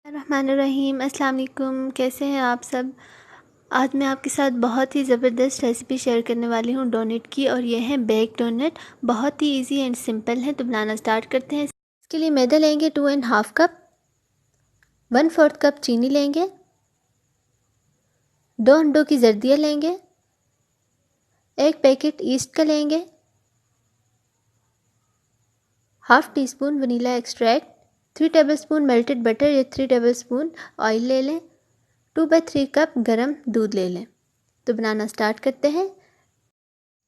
रहमानुर्रहीम। अस्सलाम वालेकुम। कैसे हैं आप सब। आज मैं आपके साथ बहुत ही ज़बरदस्त रेसिपी शेयर करने वाली हूँ डोनट की, और ये है बेक डोनट। बहुत ही इजी एंड सिंपल है, तो बनाना स्टार्ट करते हैं। इसके लिए मैदा लेंगे 2.5 कप, 1/4 कप चीनी लेंगे, 2 अंडों की जर्दियाँ लेंगे, 1 पैकेट ईस्ट का लेंगे, half tea spoon vanilla extract, 3 tablespoon melted butter या 3 टेबलस्पून ऑयल ले लें, 2/3 कप गरम दूध ले लें। तो बनाना स्टार्ट करते हैं।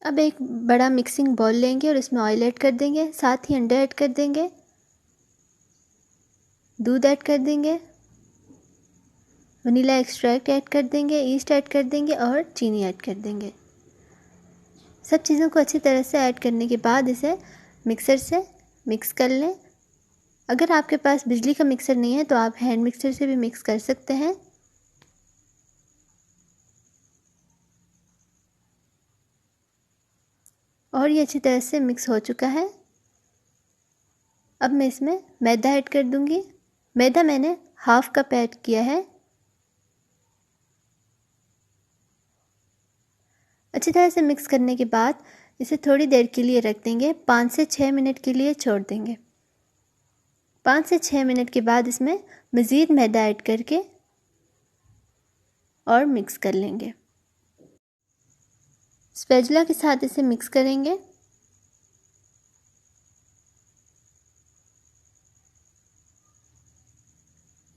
अब एक बड़ा मिक्सिंग बाउल लेंगे और इसमें ऑयल ऐड कर देंगे, साथ ही अंडे ऐड कर देंगे, दूध ऐड कर देंगे, वनीला एक्सट्रैक्ट ऐड कर देंगे, ईस्ट ऐड कर देंगे और चीनी ऐड कर देंगे। सब चीज़ों को अच्छी तरह से ऐड करने के बाद इसे मिक्सर से मिक्स कर लें। अगर आपके पास बिजली का मिक्सर नहीं है तो आप हैंड मिक्सर से भी मिक्स कर सकते हैं। और ये अच्छी तरह से मिक्स हो चुका है। अब मैं इसमें मैदा ऐड कर दूंगी। मैदा मैंने 1/2 कप ऐड किया है। अच्छी तरह से मिक्स करने के बाद इसे थोड़ी देर के लिए रख देंगे, 5 से 6 मिनट के लिए छोड़ देंगे। 5 से 6 मिनट के बाद इसमें मज़ीद मैदा ऐड करके और मिक्स कर लेंगे। स्पैचुला के साथ इसे मिक्स करेंगे।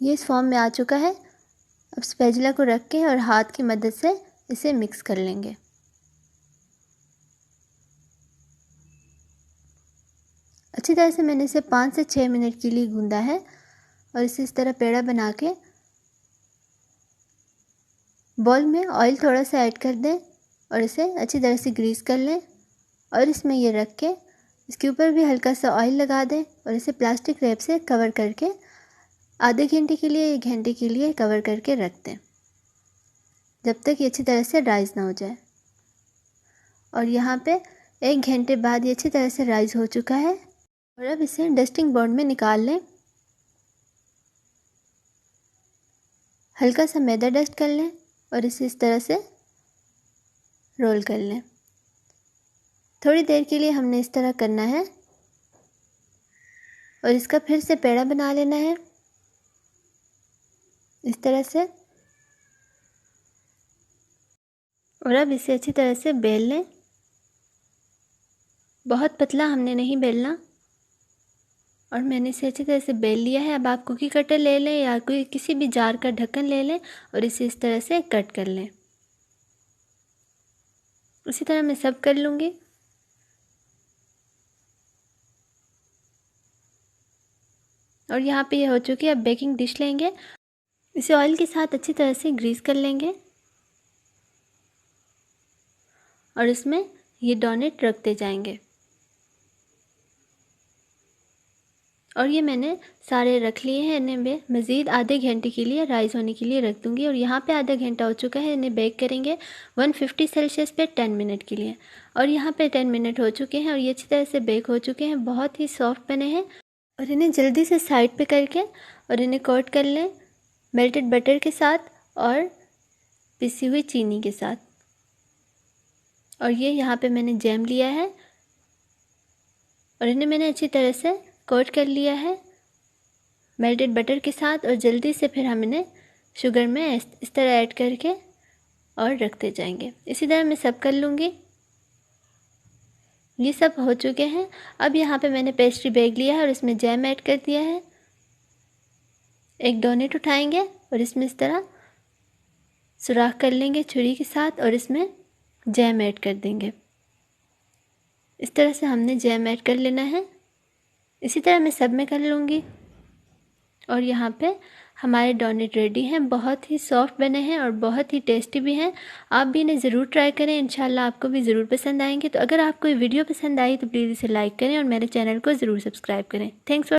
ये इस फॉर्म में आ चुका है। अब स्पैचुला को रख के और हाथ की मदद से इसे मिक्स कर लेंगे। अच्छी तरह से मैंने इसे 5 से 6 मिनट के लिए गूंदा है और इसे इस तरह पेड़ा बना के बॉल में ऑयल थोड़ा सा ऐड कर दें और इसे अच्छी तरह से ग्रीस कर लें और इसमें ये रख के इसके ऊपर भी हल्का सा ऑयल लगा दें और इसे प्लास्टिक रैप से कवर करके आधे घंटे के लिए 1 घंटे के लिए कवर करके रख दें, जब तक ये अच्छी तरह से राइज़ ना हो जाए। और यहाँ पे 1 घंटे बाद ये अच्छी तरह से राइज़ हो चुका है। और अब इसे डस्टिंग बोर्ड में निकाल लें। हल्का सा मैदा डस्ट कर लें और इसे इस तरह से रोल कर लें। थोड़ी देर के लिए हमने इस तरह करना है और इसका फिर से पेड़ा बना लेना है इस तरह से। और अब इसे अच्छी तरह से बेल लें। बहुत पतला हमने नहीं बेलना। और मैंने इसे अच्छी तरह से बेल लिया है। अब आप कुकी कटर ले लें या कोई किसी भी जार का ढक्कन ले लें और इसे इस तरह से कट कर लें। उसी तरह मैं सब कर लूँगी। और यहाँ पे ये हो चुकी है। अब बेकिंग डिश लेंगे, इसे ऑयल के साथ अच्छी तरह से ग्रीस कर लेंगे और इसमें ये डोनट रखते जाएंगे। और ये मैंने सारे रख लिए हैं। इन्हें मैं मज़ीद आधे घंटे के लिए राइज़ होने के लिए रख दूँगी। और यहाँ पे आधा घंटा हो चुका है। इन्हें बेक करेंगे 150 सेल्सियस पे 10 मिनट के लिए। और यहाँ पे 10 मिनट हो चुके हैं और ये अच्छी तरह से बेक हो चुके हैं। बहुत ही सॉफ्ट बने हैं। और इन्हें जल्दी से साइड पे करके और इन्हें कोट कर लें मेल्टेड बटर के साथ और पिसी हुई चीनी के साथ। और ये यहाँ पे मैंने जैम लिया है और इन्हें मैंने अच्छी तरह से कोट कर लिया है मेल्टेड बटर के साथ। और जल्दी से फिर हम इन्हें शुगर में इस तरह ऐड करके और रखते जाएंगे। इसी तरह मैं सब कर लूँगी। ये सब हो चुके हैं। अब यहाँ पे मैंने पेस्ट्री बैग लिया है और इसमें जैम ऐड कर दिया है। एक डोनट उठाएंगे और इसमें इस तरह सुराख कर लेंगे छुरी के साथ और इसमें जैम ऐड कर देंगे। इस तरह से हमने जैम ऐड कर लेना है। इसी तरह मैं सब में कर लूँगी। और यहाँ पे हमारे डोनट रेडी हैं। बहुत ही सॉफ्ट बने हैं और बहुत ही टेस्टी भी हैं। आप भी इन्हें ज़रूर ट्राई करें। इंशाल्लाह आपको भी ज़रूर पसंद आएंगे। तो अगर आपको ये वीडियो पसंद आई तो प्लीज़ इसे लाइक करें और मेरे चैनल को ज़रूर सब्सक्राइब करें। Thanks for